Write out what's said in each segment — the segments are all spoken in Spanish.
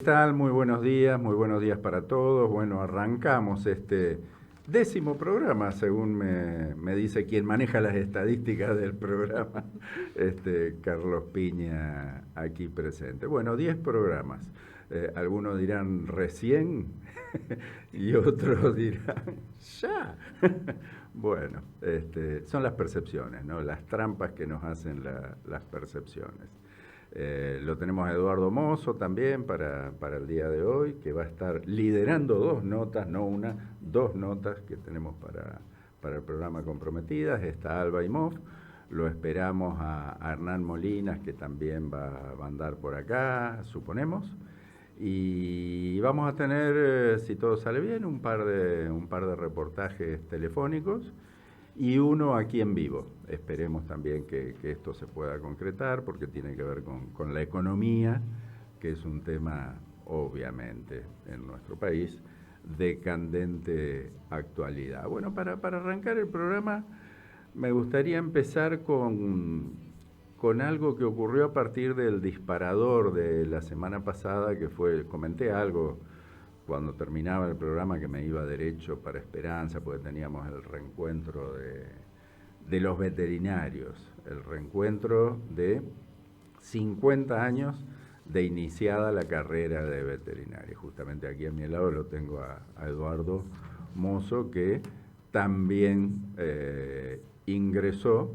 ¿Qué tal? Muy buenos días para todos. Bueno, arrancamos este 10º programa, según me dice quien maneja las estadísticas del programa, Carlos Piña, aquí presente. Bueno, 10 programas. Algunos dirán recién y otros dirán ya. Bueno, son las percepciones, ¿no? Las trampas que nos hacen las percepciones. Lo tenemos a Eduardo Mozo también para el día de hoy, que va a estar liderando dos notas, no una, dos notas que tenemos para el programa Comprometidas. Está Alba Imhoff, lo esperamos a Hernán Molinas, que también va a andar por acá, suponemos. Y vamos a tener, si todo sale bien, un par de reportajes telefónicos y uno aquí en vivo. Esperemos también que esto se pueda concretar porque tiene que ver con la economía, que es un tema, obviamente, en nuestro país, de candente actualidad. Bueno, para arrancar el programa, me gustaría empezar con algo que ocurrió a partir del disparador de la semana pasada, que fue, comenté algo cuando terminaba el programa, que me iba derecho para Esperanza, porque teníamos el reencuentro de los veterinarios, el reencuentro de 50 años de iniciada la carrera de veterinaria. Justamente aquí a mi lado lo tengo a Eduardo Mozo, que también ingresó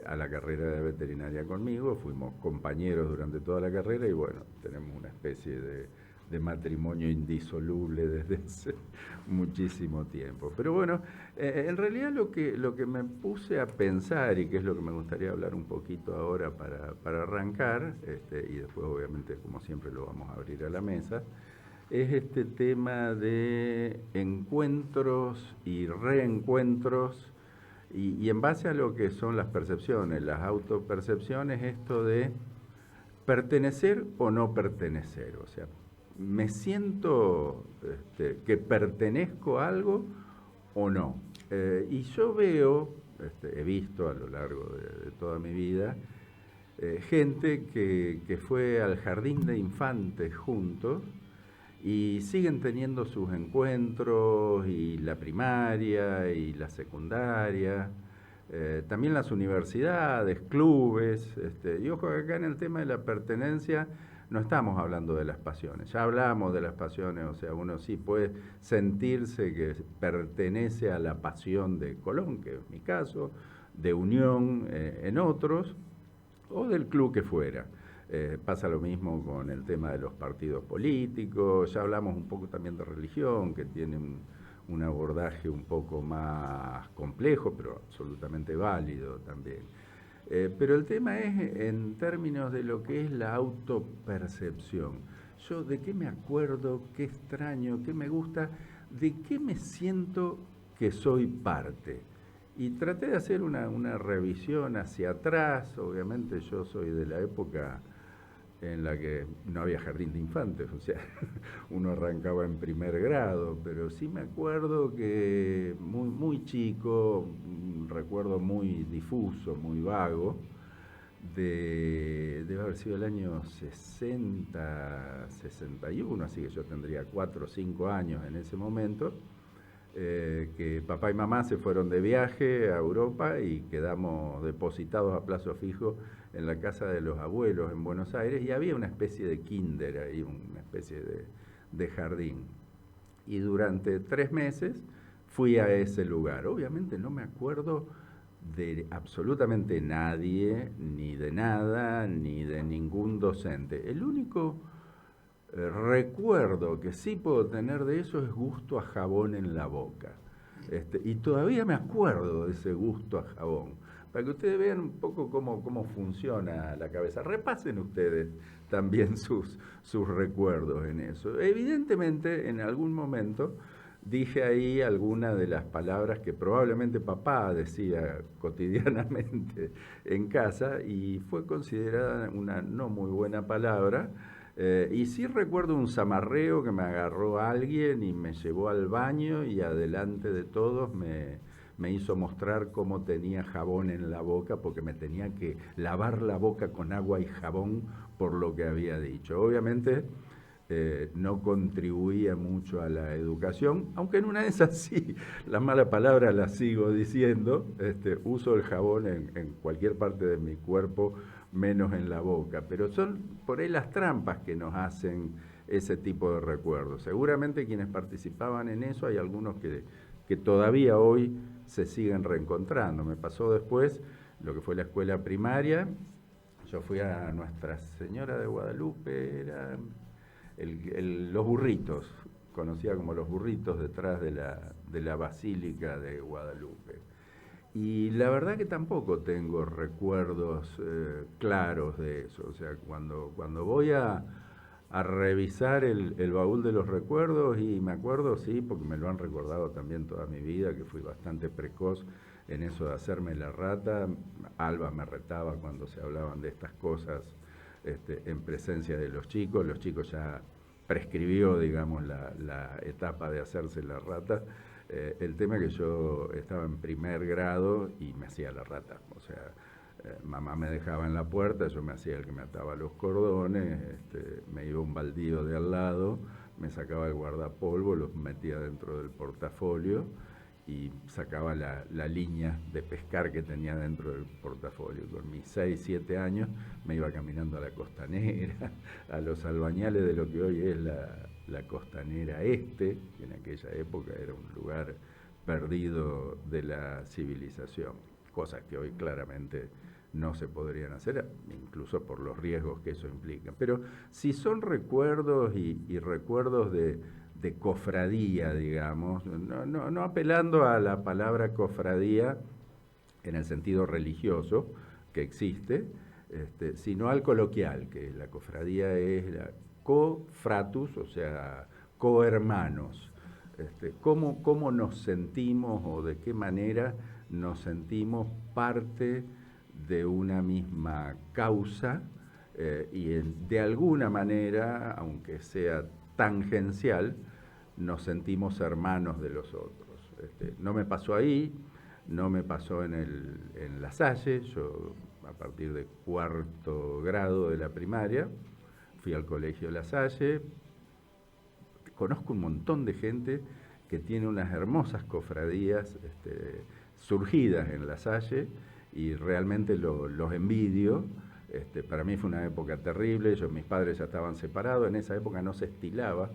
a la carrera de veterinaria conmigo. Fuimos compañeros durante toda la carrera y bueno, tenemos una especie de matrimonio indisoluble desde hace muchísimo tiempo. Pero bueno, en realidad lo que me puse a pensar, y que es lo que me gustaría hablar un poquito ahora para arrancar, y después obviamente como siempre lo vamos a abrir a la mesa, es este tema de encuentros y reencuentros, y en base a lo que son las percepciones, las autopercepciones, esto de pertenecer o no pertenecer. O sea, me siento que pertenezco a algo o no. Y yo veo, he visto a lo largo de toda mi vida, gente que fue al jardín de infantes juntos y siguen teniendo sus encuentros, y la primaria y la secundaria, también las universidades, clubes, y ojo que acá en el tema de la pertenencia no estamos hablando de las pasiones, ya hablamos de las pasiones, o sea, uno sí puede sentirse que pertenece a la pasión de Colón, que es mi caso, de Unión en otros, o del club que fuera. Pasa lo mismo con el tema de los partidos políticos, ya hablamos un poco también de religión, que tiene un abordaje un poco más complejo, pero absolutamente válido también. Pero el tema es en términos de lo que es la autopercepción. Yo de qué me acuerdo, qué extraño, qué me gusta, de qué me siento que soy parte. Y traté de hacer una revisión hacia atrás. Obviamente yo soy de la época en la que no había jardín de infantes, o sea, uno arrancaba en primer grado, pero sí me acuerdo que muy chico, un recuerdo muy difuso, muy vago, debe haber sido el año 60, 61, así que yo tendría 4 o 5 años en ese momento, que papá y mamá se fueron de viaje a Europa y quedamos depositados a plazo fijo en la casa de los abuelos en Buenos Aires, y había una especie de kinder ahí, una especie de jardín. Y durante 3 meses fui a ese lugar. Obviamente no me acuerdo de absolutamente nadie, ni de nada, ni de ningún docente. El único recuerdo que sí puedo tener de eso es gusto a jabón en la boca. Y todavía me acuerdo de ese gusto a jabón. Para que ustedes vean un poco cómo funciona la cabeza. Repasen ustedes también sus recuerdos en eso. Evidentemente, en algún momento dije ahí alguna de las palabras que probablemente papá decía cotidianamente en casa, y fue considerada una no muy buena palabra. Y sí recuerdo un zamarreo que me agarró alguien y me llevó al baño, y adelante de todos me hizo mostrar cómo tenía jabón en la boca, porque me tenía que lavar la boca con agua y jabón por lo que había dicho. Obviamente no contribuía mucho a la educación, aunque en una de esas sí, la mala palabra la sigo diciendo, uso el jabón en cualquier parte de mi cuerpo, menos en la boca, pero son por ahí las trampas que nos hacen ese tipo de recuerdos. Seguramente quienes participaban en eso, hay algunos que todavía hoy se siguen reencontrando. Me pasó después lo que fue la escuela primaria. Yo fui a Nuestra Señora de Guadalupe, era los burritos, conocida como los burritos, detrás de la Basílica de Guadalupe. Y la verdad que tampoco tengo recuerdos claros de eso. O sea, cuando voy a revisar el baúl de los recuerdos, y me acuerdo, sí, porque me lo han recordado también toda mi vida, que fui bastante precoz en eso de hacerme la rata. Alba me retaba cuando se hablaban de estas cosas en presencia de los chicos ya prescribió, digamos, la etapa de hacerse la rata. El tema es que yo estaba en primer grado y me hacía la rata, o sea, mamá me dejaba en la puerta, yo me hacía el que me ataba los cordones, me iba a un baldío de al lado, me sacaba el guardapolvo, los metía dentro del portafolio y sacaba la línea de pescar que tenía dentro del portafolio. Con mis 6, 7 años me iba caminando a la costanera, a los albañales de lo que hoy es la costanera este, que en aquella época era un lugar perdido de la civilización, cosas que hoy claramente no se podrían hacer, incluso por los riesgos que eso implica. Pero si son recuerdos y recuerdos de cofradía, digamos, no apelando a la palabra cofradía en el sentido religioso que existe, sino al coloquial, que la cofradía es la co-fratus, o sea, cohermanos. ¿Cómo nos sentimos o de qué manera nos sentimos parte de una misma causa y de alguna manera, aunque sea tangencial, nos sentimos hermanos de los otros. No me pasó ahí, no me pasó en La Salle. Yo a partir de cuarto grado de la primaria fui al colegio La Salle. Conozco un montón de gente que tiene unas hermosas cofradías surgidas en La Salle y realmente los envidio. Para mí fue una época terrible. Mis padres ya estaban separados, en esa época no se estilaba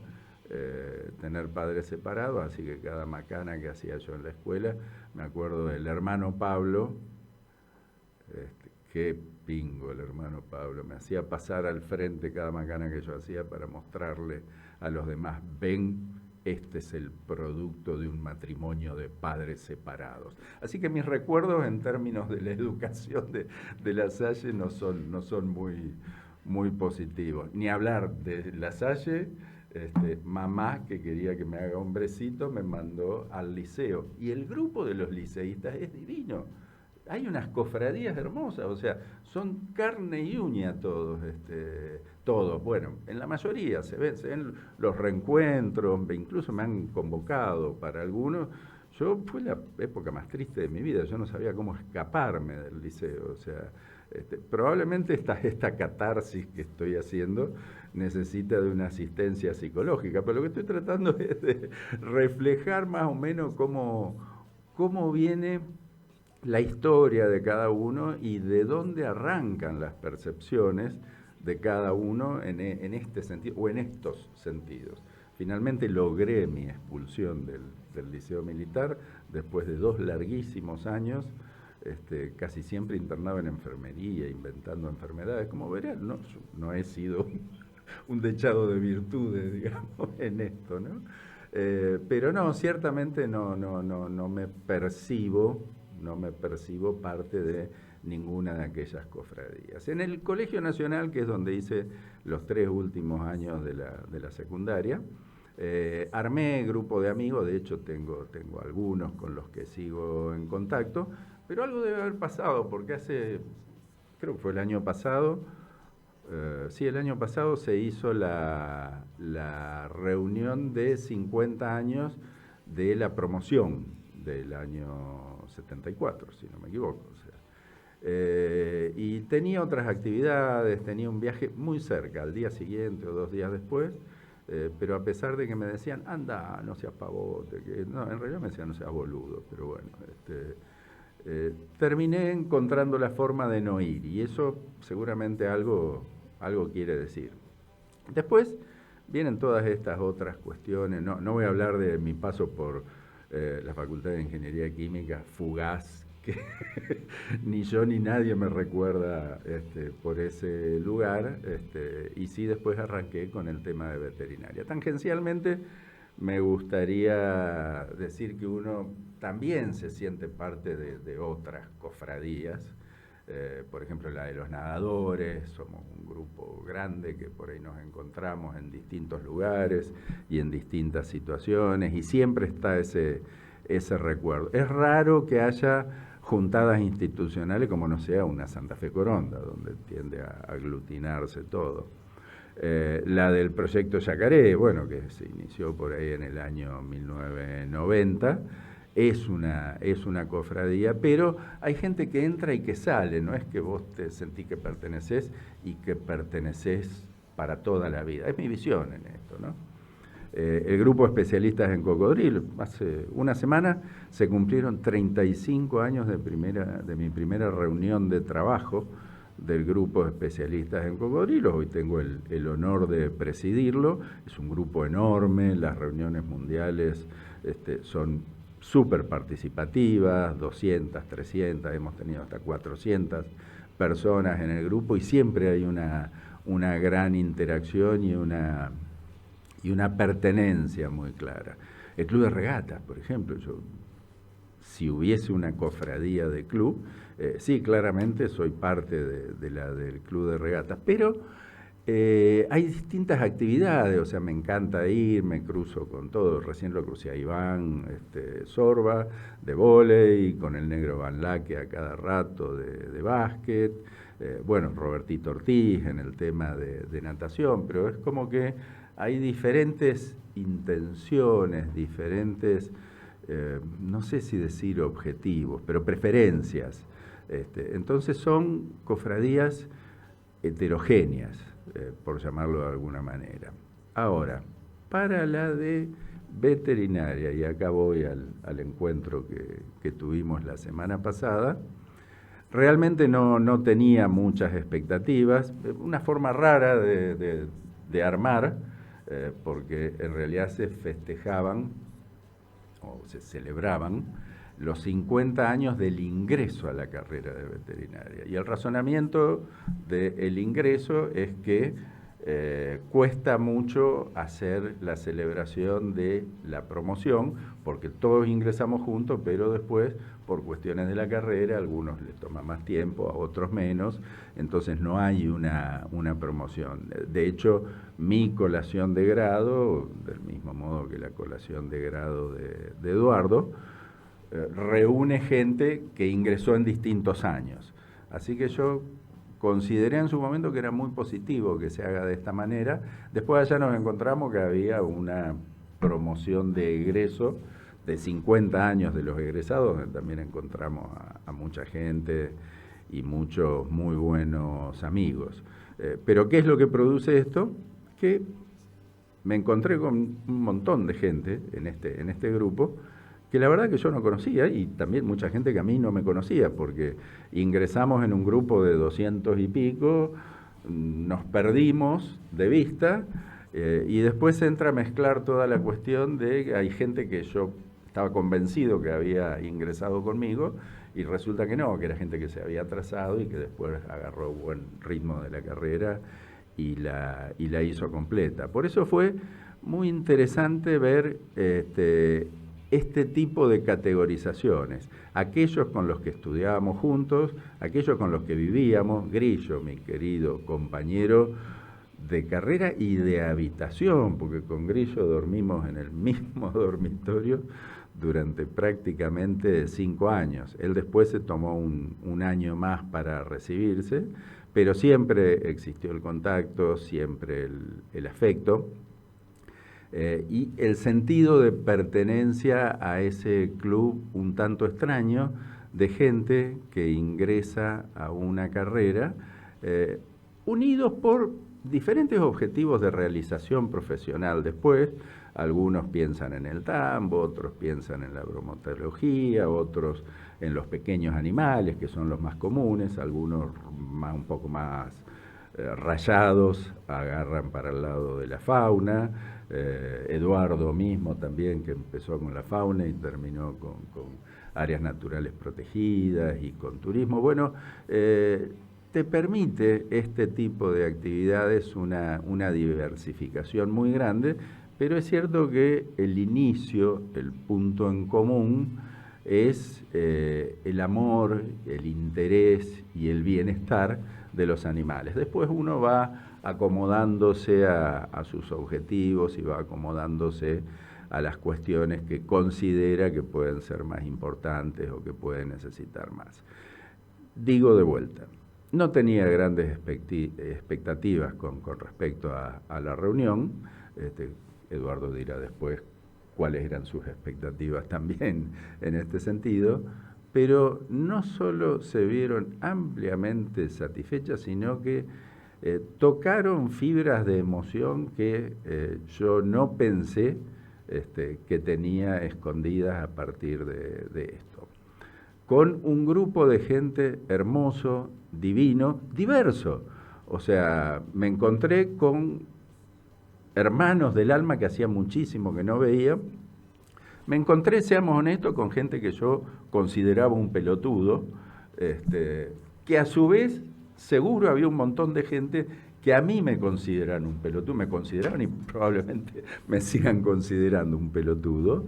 tener padres separados, así que cada macana que hacía yo en la escuela, me acuerdo del hermano Pablo, qué pingo el hermano Pablo, me hacía pasar al frente cada macana que yo hacía para mostrarle a los demás, ven, este es el producto de un matrimonio de padres separados. Así que mis recuerdos en términos de la educación de La Salle no son muy positivos. Ni hablar de La Salle. Mamá, que quería que me haga hombrecito, me mandó al liceo. Y el grupo de los liceístas es divino. Hay unas cofradías hermosas, o sea, son carne y uña todos, todos. Bueno, en la mayoría se ven los reencuentros, incluso me han convocado para algunos. Fue la época más triste de mi vida, yo no sabía cómo escaparme del liceo, o sea, probablemente esta catarsis que estoy haciendo necesita de una asistencia psicológica, pero lo que estoy tratando es de reflejar más o menos cómo viene la historia de cada uno y de dónde arrancan las percepciones de cada uno en este sentido o en estos sentidos. Finalmente logré mi expulsión del liceo militar después de 2 larguísimos años, casi siempre internado en enfermería, inventando enfermedades. Como verán, no he sido un dechado de virtudes, digamos, en esto, ¿no? Pero no, ciertamente no me percibo parte de ninguna de aquellas cofradías. En el Colegio Nacional, que es donde hice los 3 últimos años de la secundaria, armé grupo de amigos, de hecho tengo algunos con los que sigo en contacto, pero algo debe haber pasado, porque creo que fue el año pasado, sí, el año pasado se hizo la reunión de 50 años de la promoción del año 74, si no me equivoco. O sea, y tenía otras actividades, tenía un viaje muy cerca, al día siguiente o 2 días después, pero a pesar de que me decían, anda, no seas pavote, que no, en realidad me decían, no seas boludo, pero bueno, terminé encontrando la forma de no ir, y eso seguramente algo quiere decir. Después vienen todas estas otras cuestiones, no voy a hablar de mi paso por la Facultad de Ingeniería Química, fugaz, que ni yo ni nadie me recuerda por ese lugar, y sí después arranqué con el tema de veterinaria. Tangencialmente me gustaría decir que uno también se siente parte de otras cofradías, por ejemplo la de los nadadores, somos un grupo grande que por ahí nos encontramos en distintos lugares y en distintas situaciones, y siempre está ese recuerdo. Es raro que haya juntadas institucionales como no sea una Santa Fe Coronda, donde tiende a aglutinarse todo. La del proyecto Yacaré, bueno, que se inició por ahí en el año 1990, es una cofradía, pero hay gente que entra y que sale, no es que vos te sentís que pertenecés y que pertenecés para toda la vida. Es mi visión en esto, ¿no? El grupo de especialistas en cocodrilo, hace una semana se cumplieron 35 años de mi primera reunión de trabajo del grupo de especialistas en cocodrilos. Hoy tengo el honor de presidirlo. Es un grupo enorme, las reuniones mundiales son súper participativas, 200, 300, hemos tenido hasta 400 personas en el grupo, y siempre hay una gran interacción y una pertenencia muy clara. El club de regatas, por ejemplo, si hubiese una cofradía de club, sí, claramente soy parte de la del club de regatas, pero hay distintas actividades, o sea, me encanta ir, me cruzo con todo. Recién lo crucé a Iván Sorba, de vóley, con el negro Van Laque a cada rato de básquet, bueno, Robertito Ortiz en el tema de natación, pero es como que hay diferentes intenciones, diferentes, no sé si decir objetivos, pero preferencias. Entonces son cofradías heterogéneas, por llamarlo de alguna manera. Ahora, para la de veterinaria, y acá voy al encuentro que tuvimos la semana pasada, realmente no tenía muchas expectativas, una forma rara de armar, porque en realidad se festejaban o se celebraban los 50 años del ingreso a la carrera de veterinaria. Y el razonamiento del ingreso es que cuesta mucho hacer la celebración de la promoción, porque todos ingresamos juntos, pero después, por cuestiones de la carrera, a algunos les toma más tiempo, a otros menos, entonces no hay una promoción. De hecho, mi colación de grado, del mismo modo que la colación de grado de Eduardo, reúne gente que ingresó en distintos años. Así que yo consideré en su momento que era muy positivo que se haga de esta manera. Después allá nos encontramos que había una promoción de egreso de 50 años de los egresados, donde también encontramos a mucha gente y muchos muy buenos amigos. Pero ¿qué es lo que produce esto? Que me encontré con un montón de gente en este grupo que la verdad que yo no conocía, y también mucha gente que a mí no me conocía, porque ingresamos en un grupo de 200 y pico, nos perdimos de vista, y después se entra a mezclar toda la cuestión de que hay gente que yo estaba convencido que había ingresado conmigo, y resulta que no, que era gente que se había atrasado y que después agarró buen ritmo de la carrera y la hizo completa. Por eso fue muy interesante ver este tipo de categorizaciones, aquellos con los que estudiábamos juntos, aquellos con los que vivíamos. Grillo, mi querido compañero de carrera y de habitación, porque con Grillo dormimos en el mismo dormitorio durante prácticamente 5 años. Él después se tomó un año más para recibirse, pero siempre existió el contacto, siempre el afecto. Y el sentido de pertenencia a ese club un tanto extraño de gente que ingresa a una carrera unidos por diferentes objetivos de realización profesional después. Algunos piensan en el tambo, otros piensan en la bromatología, otros en los pequeños animales, que son los más comunes, algunos un poco más rayados agarran para el lado de la fauna. Eduardo mismo también, que empezó con la fauna y terminó con áreas naturales protegidas y con turismo. Bueno, te permite este tipo de actividades una diversificación muy grande, pero es cierto que el inicio, el punto en común, es el amor, el interés y el bienestar de los animales. Después uno va acomodándose a sus objetivos y va acomodándose a las cuestiones que considera que pueden ser más importantes o que pueden necesitar más. Digo de vuelta, no tenía grandes expectativas con respecto a la reunión. Eduardo dirá después cuáles eran sus expectativas también en este sentido, pero no solo se vieron ampliamente satisfechas, sino que tocaron fibras de emoción que yo no pensé que tenía escondidas a partir de esto. Con un grupo de gente hermoso, divino, diverso. O sea, me encontré con hermanos del alma que hacía muchísimo que no veía. Me encontré, seamos honestos, con gente que yo consideraba un pelotudo, que a su vez seguro había un montón de gente que a mí me consideran un pelotudo, me consideraban y probablemente me sigan considerando un pelotudo,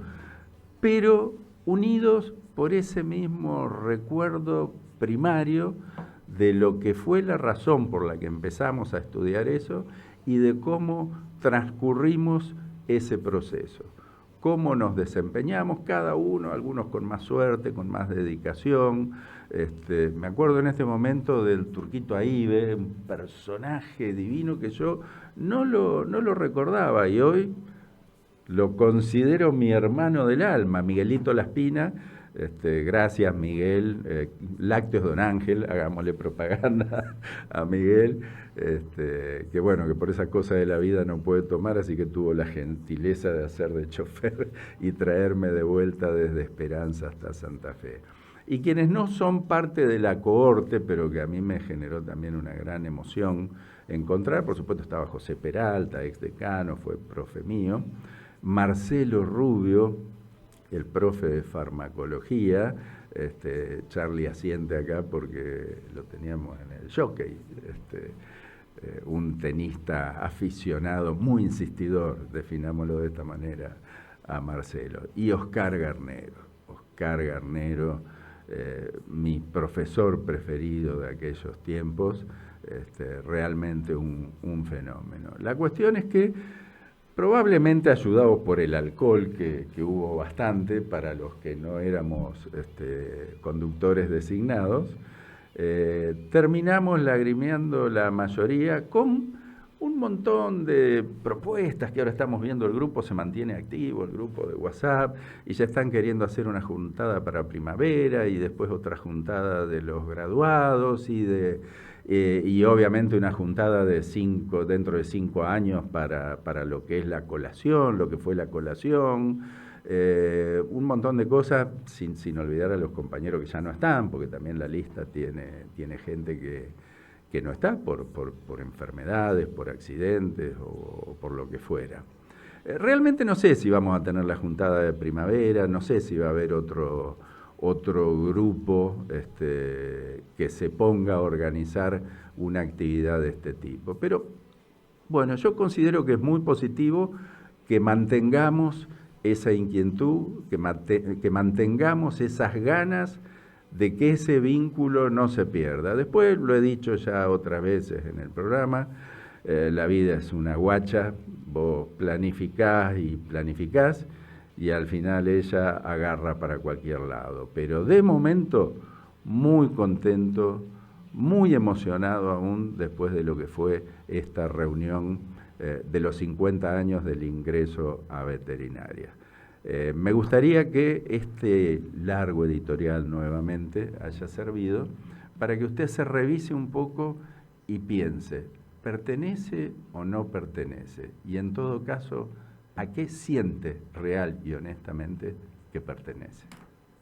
pero unidos por ese mismo recuerdo primario de lo que fue la razón por la que empezamos a estudiar eso y de cómo transcurrimos ese proceso, cómo nos desempeñamos cada uno, algunos con más suerte, con más dedicación. Me acuerdo en este momento del Turquito Aibe, un personaje divino que yo no lo recordaba y hoy lo considero mi hermano del alma, Miguelito Laspina. Gracias Miguel, Lácteos Don Ángel, hagámosle propaganda a Miguel, que bueno, que por esas cosas de la vida no puede tomar, así que tuvo la gentileza de hacer de chofer y traerme de vuelta desde Esperanza hasta Santa Fe. Y quienes no son parte de la cohorte, pero que a mí me generó también una gran emoción encontrar, por supuesto estaba José Peralta, ex decano, fue profe mío, Marcelo Rubio, el profe de farmacología, Charlie asiente acá porque lo teníamos en el jockey, un tenista aficionado, muy insistidor, definámoslo de esta manera, a Marcelo. Y Oscar Garnero, mi profesor preferido de aquellos tiempos, realmente un fenómeno. La cuestión es que probablemente ayudados por el alcohol, que hubo bastante para los que no éramos conductores designados, terminamos lagrimeando la mayoría con un montón de propuestas que ahora estamos viendo. El grupo se mantiene activo, el grupo de WhatsApp, y ya están queriendo hacer una juntada para primavera y después otra juntada de los graduados y obviamente una juntada dentro de 5 años para lo que es la colación, lo que fue la colación, un montón de cosas, sin olvidar a los compañeros que ya no están, porque también la lista tiene gente que no está por enfermedades, por accidentes o por lo que fuera. Realmente no sé si vamos a tener la juntada de primavera, no sé si va a haber otro grupo que se ponga a organizar una actividad de este tipo. Pero bueno, yo considero que es muy positivo que mantengamos esa inquietud, que mantengamos esas ganas de que ese vínculo no se pierda. Después lo he dicho ya otras veces en el programa, la vida es una guacha, vos planificás y planificás, y al final ella agarra para cualquier lado. Pero de momento, muy contento, muy emocionado aún después de lo que fue esta reunión de los 50 años del ingreso a veterinaria. Me gustaría que este largo editorial nuevamente haya servido para que usted se revise un poco y piense, ¿pertenece o no pertenece? Y en todo caso, ¿a qué siente real y honestamente que pertenece?